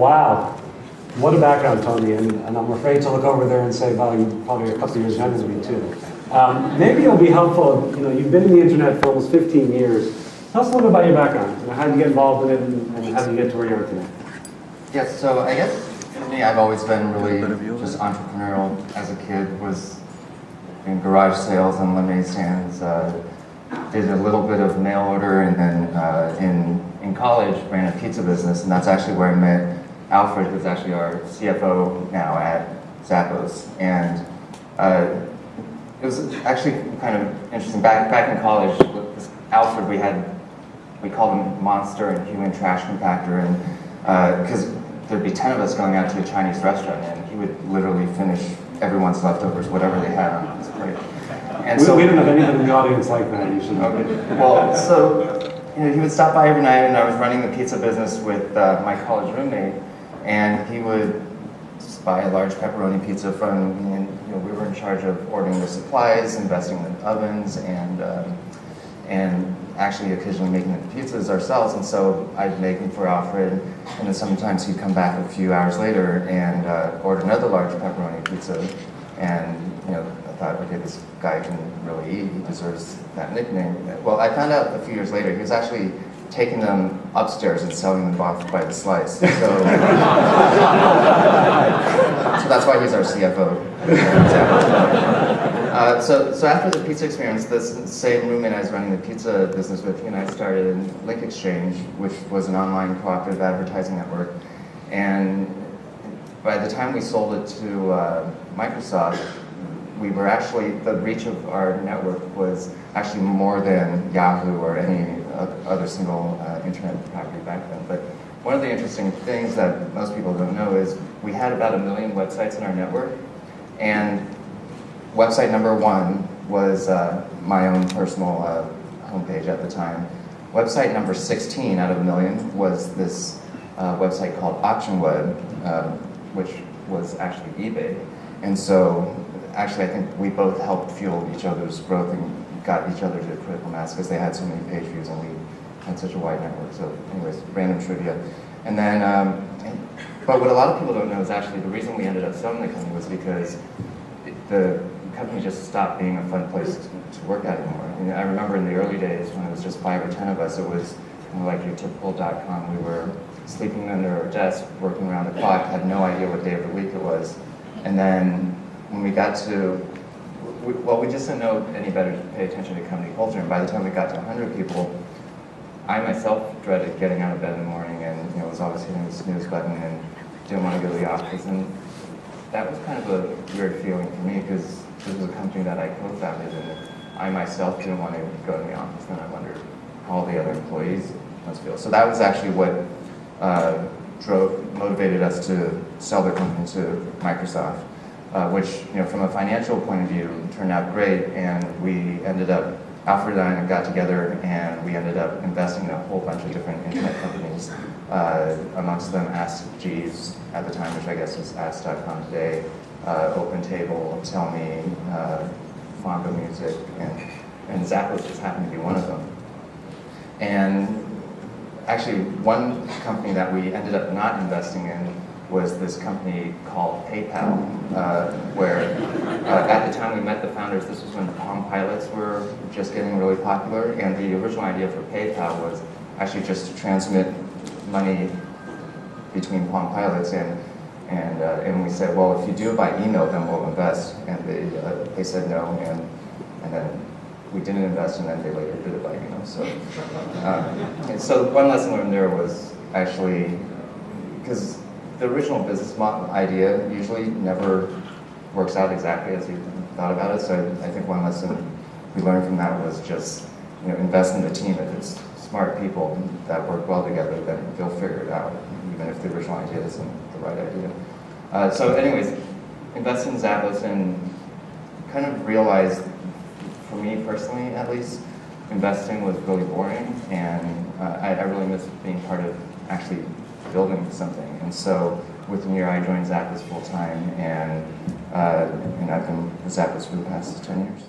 Wow. What a background, Tony. And I'm afraid to look over there and say, well, you're probably a couple of years younger than me, too. Maybe it'll be helpful, you've been in the internet for almost 15 years. Tell us a little bit about your background. How did you get involved in it, and how did you get to where you are today? Yes, so I guess for me, I've always been really just entrepreneurial. As a kid, was in garage sales and lemonade stands. Did a little bit of mail order, and then in college ran a pizza business, and that's actually where I met Alfred, who's actually our CFO now at Zappos. And it was actually kind of interesting. Back in college, with Alfred, we called him Monster and Human Trash Compactor, and because there'd be 10 of us going out to a Chinese restaurant, and he would literally finish everyone's leftovers, whatever they had on his plate. And we don't have anyone in the audience like that. You should. Okay. Well, so he would stop by every night, and I was running the pizza business with my college roommate, and he would buy a large pepperoni pizza from me, and we were in charge of ordering the supplies, investing in the ovens, and actually occasionally making the pizzas ourselves. And so I'd make them for Alfred, and then sometimes he'd come back a few hours later and order another large pepperoni pizza. And I thought, okay, this guy can really eat. He deserves that nickname. Well, I found out a few years later he was actually taking them upstairs and selling them off by the slice. So, so that's why he's our CFO. So after the pizza experience, this same roommate I was running the pizza business with, he and I started Link Exchange, which was an online cooperative advertising network. And by the time we sold it to Microsoft, we were actually, the reach of our network was actually more than Yahoo or any other single internet property back then. But one of the interesting things that most people don't know is we had about 1 million websites in our network, and website number 1 was my own personal homepage at the time. Website number 16 out of 1 million was this website called AuctionWeb, which was actually eBay. And so actually I think we both helped fuel each other's growth and got each other to critical mass because they had so many page views and we had such a wide network. So anyways, random trivia. And then, but what a lot of people don't know is actually the reason we ended up selling the company was because the company just stopped being a fun place to work at anymore. I remember in the early days when it was just 5 or 10 of us, it was kind of like your typical .com. We were sleeping under our desk, working around the clock, had no idea what day of the week it was. And then when we got to, we just didn't know any better to pay attention to company culture. And by the time we got to 100 people, I myself dreaded getting out of bed in the morning and was always hitting the snooze button and didn't want to go to the office. And that was kind of a weird feeling for me because this was a company that I co-founded, and if I myself didn't want to go to the office, then I wondered how all the other employees must feel. So that was actually what motivated us to sell the company to Microsoft, which from a financial point of view turned out great, and we ended up, Alfred and I got together and we ended up investing in a whole bunch of different internet companies, amongst them Ask.Jeeves at the time, which I guess is Ask.com today, OpenTable, TellMe, Fonda Music, and Zappos just happened to be one of them. And actually, one company that we ended up not investing in was this company called PayPal, where at the time we met the founders, this was when Palm Pilots were just getting really popular, and the original idea for PayPal was actually just to transmit money between Palm Pilots, and we said, well, if you do it by email, then we'll invest, and they said no, and then we didn't invest, and then they later did it by email. So, and so one lesson learned there was actually, because the original business model idea usually never works out exactly as you thought about it. So I think one lesson we learned from that was just invest in the team. If it's smart people that work well together, then they'll figure it out, even if the original idea isn't the right idea. So anyways, invest in Zappos and kind of realized, for me personally at least, investing was really boring, and I really missed being part of actually building something. And so within a year I joined Zappos full time, and I've been with Zappos for the past 10 years.